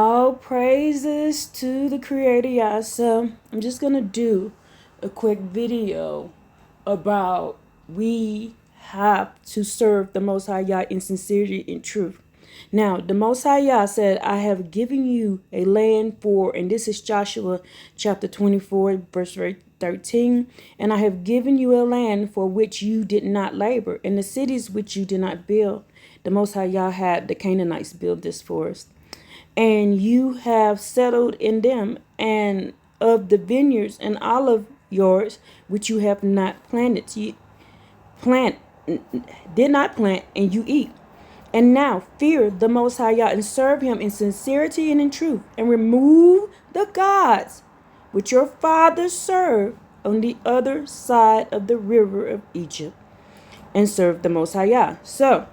All praises to the Creator, Yah. So I'm just gonna do a quick video about we have to serve the Most High Yah in sincerity and truth. Now, the Most High Yah said, I have given you a land for, and this is Joshua chapter 24, verse 13, and I have given you a land for which you did not labor, and the cities which you did not build. The Most High Yah had the Canaanites build this for us, and you have settled in them, and of the vineyards and olive yards which you have not planted, you plant did not plant, and you eat. And now fear the Most High Yah and serve him in sincerity and in truth, and remove the gods which your fathers served on the other side of the river of Egypt, and serve the Most High Yah. So,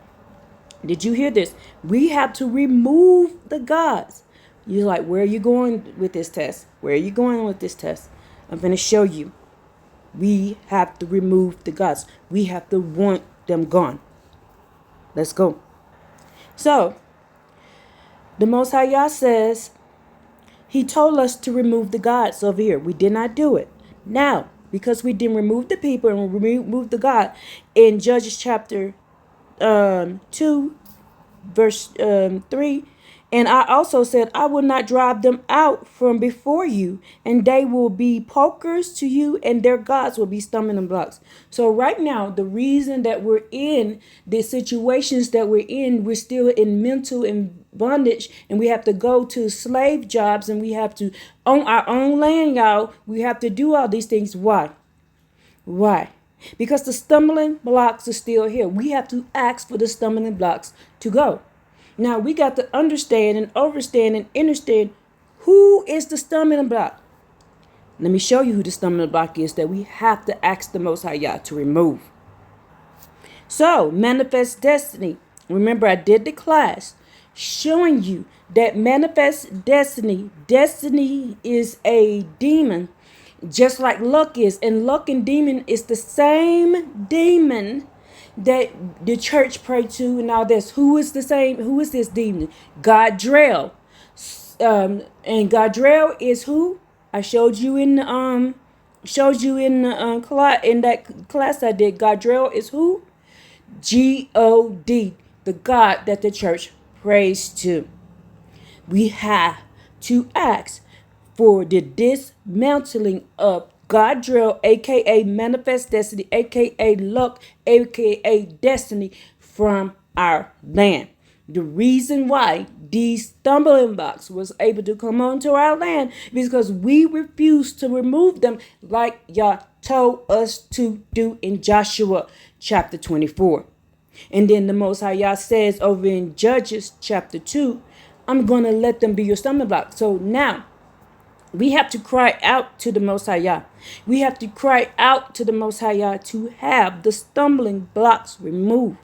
did you hear this? We have to remove the gods. You're like, where are you going with this test? Where are you going with this test? I'm going to show you. We have to remove the gods. We have to want them gone. Let's go. So, the Most High Yah says, he told us to remove the gods over here. We did not do it. Now, because we didn't remove the people and remove the God, in Judges chapter 2, verse 3, and I also said, I will not drive them out from before you, and they will be pokers to you, and their gods will be stumbling blocks. So right now, the reason that we're in the situations that we're still in mental and bondage, and we have to go to slave jobs, and we have to own our own land, y'all. We have to do all these things. Why? Why? Because the stumbling blocks are still here. We have to ask for the stumbling blocks to go. Now we got to understand and understand and understand who is the stumbling block. Let me show you who the stumbling block is that we have to ask the Most High Yah to remove. So, manifest destiny. Remember, I did the class showing you that manifest destiny. Destiny is a demon, just like luck is. And luck and demon is the same demon that the church prayed to and all this. Who is the same? Who is this demon? Godrel. And Godrel is who? I showed you in the in that class I did. Godrel is who? God, the God that the church prays to. We have to ask for the dismantling of Godrel, aka manifest destiny, aka luck, aka destiny, from our land. The reason why these stumbling blocks was able to come onto our land is because we refused to remove them like Yah told us to do in Joshua chapter 24. And then the Most High Yah says over in Judges chapter 2, I'm going to let them be your stumbling block. So now we have to cry out to the Most High Yah. We have to cry out to the Most High Yah to have the stumbling blocks removed.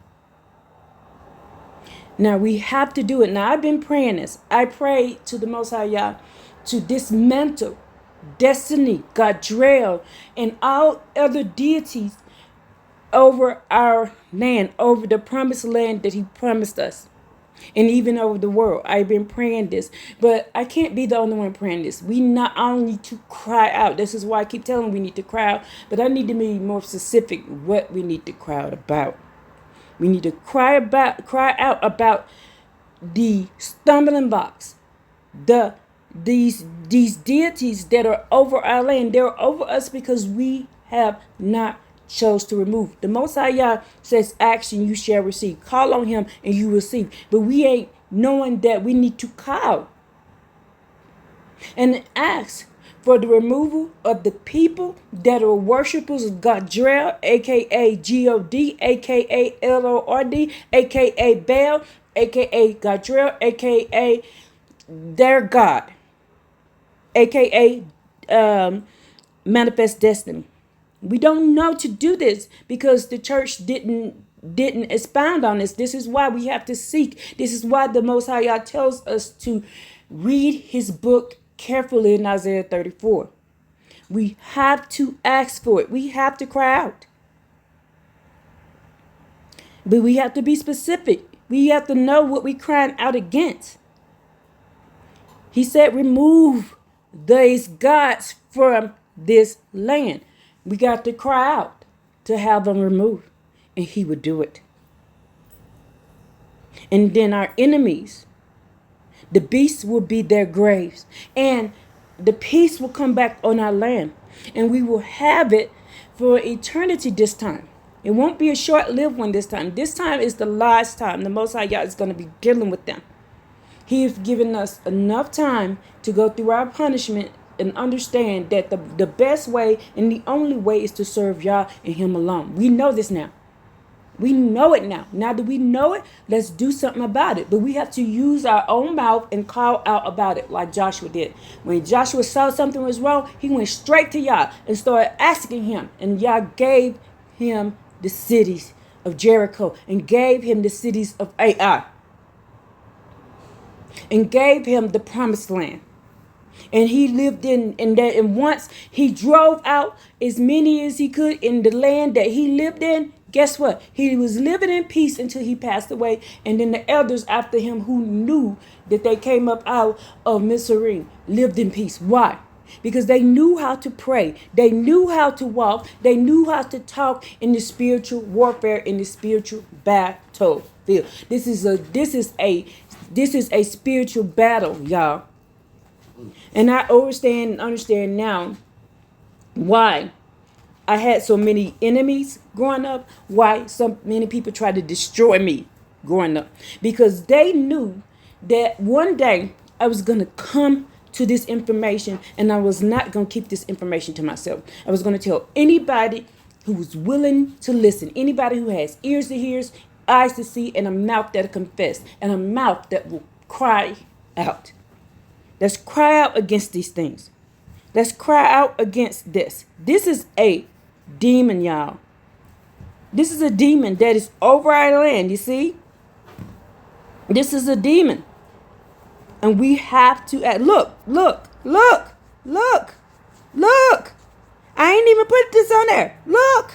Now we have to do it. Now I've been praying this. I pray to the Most High Yah to dismantle destiny, Godrel, and all other deities over our land, over the promised land that he promised us, and even over the world. I've been praying this, but I can't be the only one praying this. We not only to cry out. This is why I keep telling we need to cry out, but I need to be more specific what we need to cry out about. We need to cry out about the stumbling blocks, these deities that are over our land. They're over us because we have not chose to remove. The Most High Yah says, ask and you shall receive. Call on him and you receive. But we ain't knowing that we need to call and ask for the removal of the people that are worshipers of Godrel, aka God, aka Lord, aka Baal, aka Godrel, aka their God, aka manifest destiny. We don't know to do this because the church didn't expound on this. This is why we have to seek. This is why the Most High Yah tells us to read his book carefully in Isaiah 34. We have to ask for it. We have to cry out. But we have to be specific. We have to know what we're crying out against. He said, remove these gods from this land. We got to cry out to have them removed, and he would do it. And then our enemies, the beasts will be their graves, and the peace will come back on our land, and we will have it for eternity this time. It won't be a short-lived one this time. This time is the last time the Most High God is going to be dealing with them. He has given us enough time to go through our punishment and understand that the best way and the only way is to serve Yah and him alone. We know this now. We know it now. Now that we know it, let's do something about it. But we have to use our own mouth and call out about it like Joshua did. When Joshua saw something was wrong, he went straight to Yah and started asking him. And Yah gave him the cities of Jericho and gave him the cities of Ai and gave him the promised land. And he lived in that. And once he drove out as many as he could in the land that he lived in, guess what? He was living in peace until he passed away. And then the elders after him who knew that they came up out of Mizraim lived in peace. Why? Because they knew how to pray. They knew how to walk. They knew how to talk in the spiritual warfare, in the spiritual battlefield. This is a spiritual battle, y'all. And I understand now why I had so many enemies growing up, why so many people tried to destroy me growing up. Because they knew that one day I was going to come to this information, and I was not going to keep this information to myself. I was going to tell anybody who was willing to listen, anybody who has ears to hear, eyes to see, and a mouth that confess, and a mouth that will cry out. Let's cry out against these things. Let's cry out against this. This is a demon, y'all. This is a demon that is over our land, you see? This is a demon. And we have to act. Look. I ain't even put this on there. Look.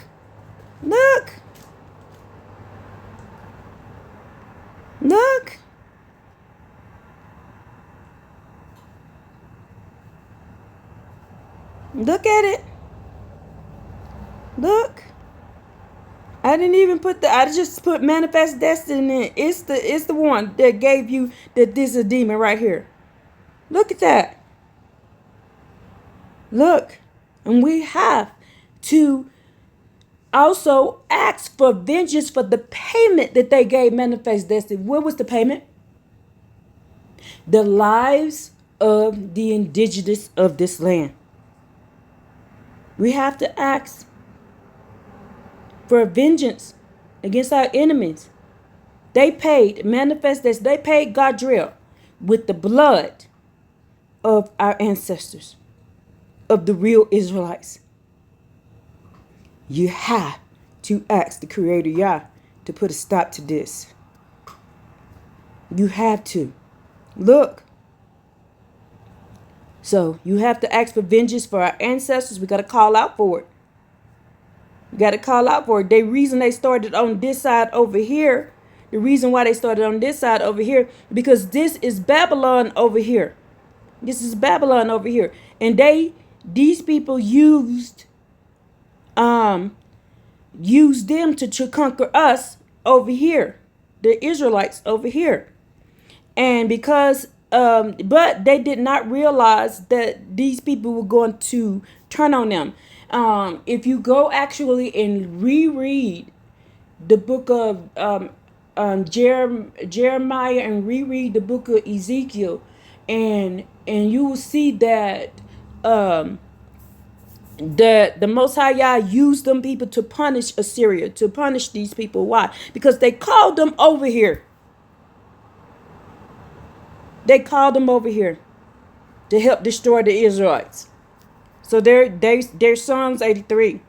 Look at it. Look. I didn't even put I just put manifest destiny in. It's the one that gave you that this is a demon right here. Look at that. Look. And we have to also ask for vengeance for the payment that they gave manifest destiny. What was the payment? The lives of the indigenous of this land. We have to ask for vengeance against our enemies. They paid manifest this. They paid Gadriel with the blood of our ancestors, of the real Israelites. You have to ask the Creator Yah to put a stop to this. You have to. Look. So you have to ask for vengeance for our ancestors. We got to call out for it. We got to call out for it. The reason they started on this side over here, the reason why they started on this side over here, because this is Babylon over here. This is Babylon over here. And these people used them to conquer us over here, the Israelites over here. And because but they did not realize that these people were going to turn on them. If you go actually and reread the book of Jeremiah and reread the book of Ezekiel, and you will see that the Most High Yah used them people to punish Assyria, to punish these people. Why? Because they called them over here. They called them over here to help destroy the Israelites. So there's Psalms 83.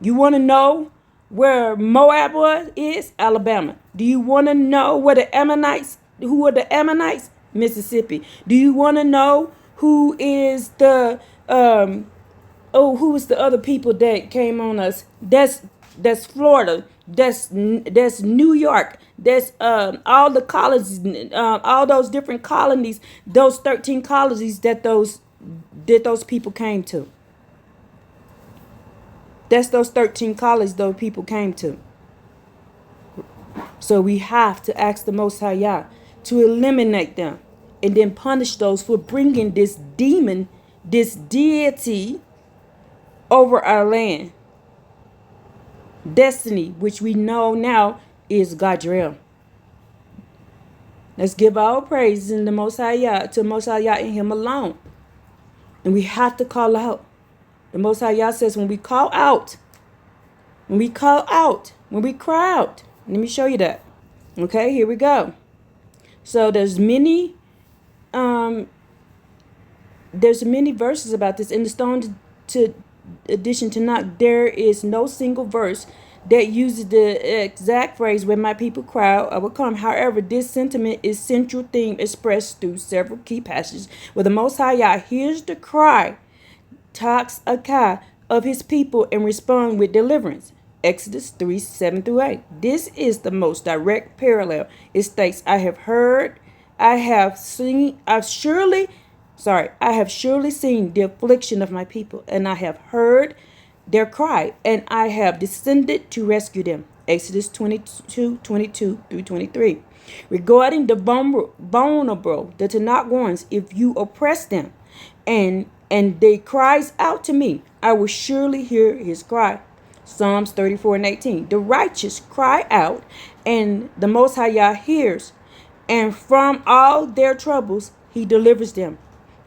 You want to know where Moab is? Alabama. Do you want to know where the Ammonites, who are the Ammonites? Mississippi. Do you want to know who is the Oh, who was the other people that came on us? That's Florida. That's New York. That's all the colonies, all those different colonies, those 13 colonies that those people came to. That's those 13 colonies those people came to. So we have to ask the Most High Yah to eliminate them and then punish those for bringing this demon, this deity over our land. Destiny, which we know now is Gadriel. Let's give our praise in the Most High Yah, to Most High Yah and Him alone. And we have to call out. The Most High Yah says when we call out, when we cry out. Let me show you that. Okay, here we go. So there's many verses about this. In the Stone to Edition Tanakh, there is no single verse that uses the exact phrase, when my people cry out, I will come. However, this sentiment is central theme expressed through several key passages where the Most High Yah hears the cry, talks Akai, of his people and respond with deliverance. Exodus 3:7-8. This is the most direct parallel. It states, I have surely seen the affliction of my people, and I have heard their cry, and I have descended to rescue them. Exodus 22:22-23. Regarding the vulnerable, the Tanakh warns, if you oppress them and they cries out to me, I will surely hear his cry. Psalms 34:18. The righteous cry out, and the Most High Yah hears, and from all their troubles he delivers them.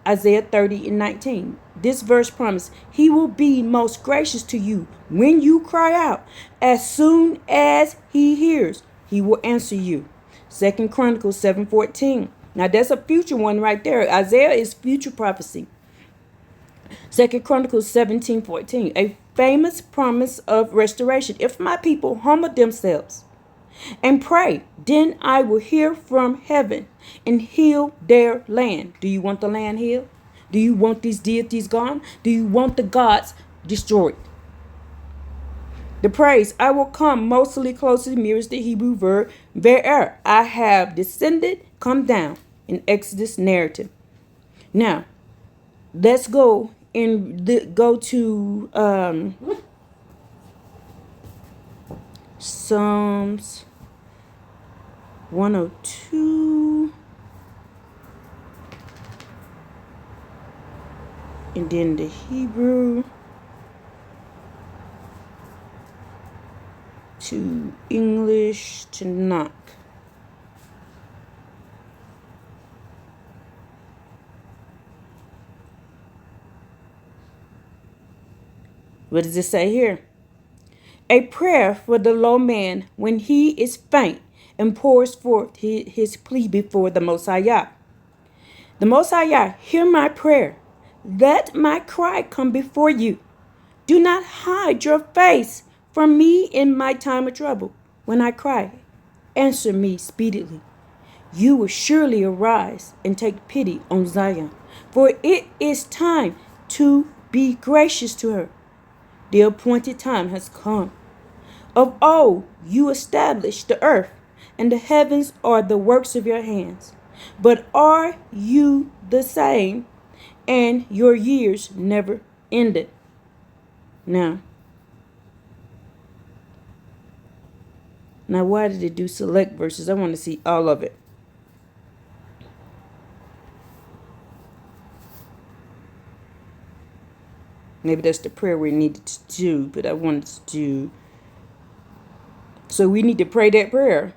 Isaiah 30:19. This verse promises he will be most gracious to you when you cry out. As soon as he hears, he will answer you. 2 Chronicles 7:14. Now that's a future one right there. Isaiah is future prophecy. 2 Chronicles 17:14. A famous promise of restoration. If my people humble themselves and pray, then I will hear from heaven and heal their land. Do you want the land healed? Do you want these deities gone? Do you want the gods destroyed? The praise, I will come, mostly closely mirrors the Hebrew verb ve'er. I have descended, come down, in Exodus narrative. Now, let's go to Psalms 102, and then the Hebrew to English to Tanakh. What does it say here? A prayer for the low man when he is faint and pours forth his plea before the Most High Yah. The Most High Yah, hear my prayer. Let my cry come before you. Do not hide your face from me in my time of trouble. When I cry, answer me speedily. You will surely arise and take pity on Zion, for it is time to be gracious to her. The appointed time has come. Of old you established the earth, and the heavens are the works of your hands. But are you the same, and your years never ended? Now why did it do select verses? I want to see all of it. Maybe that's the prayer we needed to do, but I wanted to do. So we need to pray that prayer.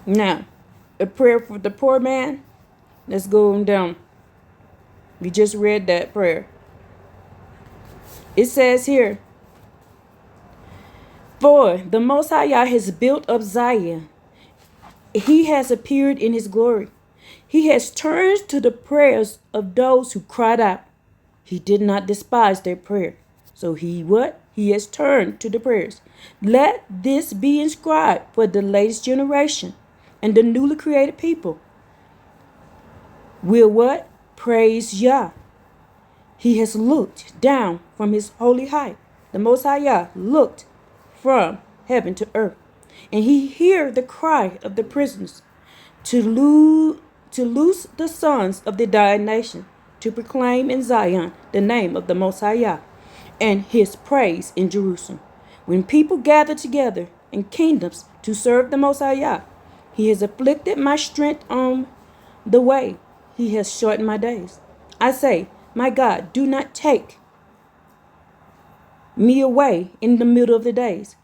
Now, a prayer for the poor man. Let's go on down. We just read that prayer. It says here, for the Most High Yah has built up Zion. He has appeared in his glory. He has turned to the prayers of those who cried out. He did not despise their prayer. So he what? He has turned to the prayers. Let this be inscribed for the latest generation and the newly created people. Will what? Praise Yah. He has looked down from his holy height. The Most High Yah looked from heaven to earth, and he heard the cry of the prisoners to loose the sons of the dying nation, to proclaim in Zion the name of the Most High Yah, and his praise in Jerusalem. When people gather together in kingdoms to serve the Most High Yah, he has afflicted my strength on the way. He has shortened my days. I say, my God, do not take me away in the middle of the days.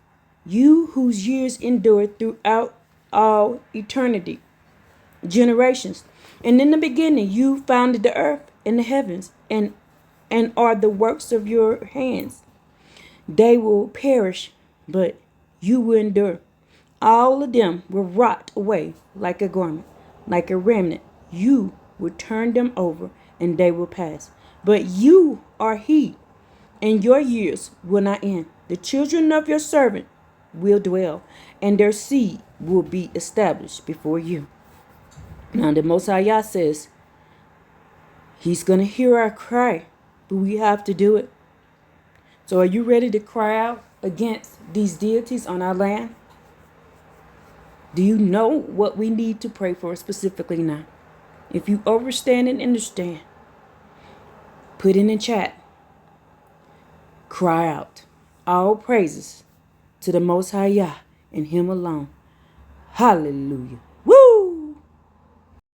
You whose years endure throughout all eternity, generations. And in the beginning you founded the earth and the heavens, and are the works of your hands. They will perish, but you will endure. All of them will rot away like a garment, like a remnant. You will turn them over, and they will pass. But you are he, and your years will not end. The children of your servant will dwell, and their seed will be established before you. Now the Most High Yah says he's going to hear our cry, but we have to do it. So are you ready to cry out against these deities on our land? Do you know what we need to pray for specifically now? If you understand and understand, put in the chat. Cry out. All praises to the Most High Yah and him alone. Hallelujah.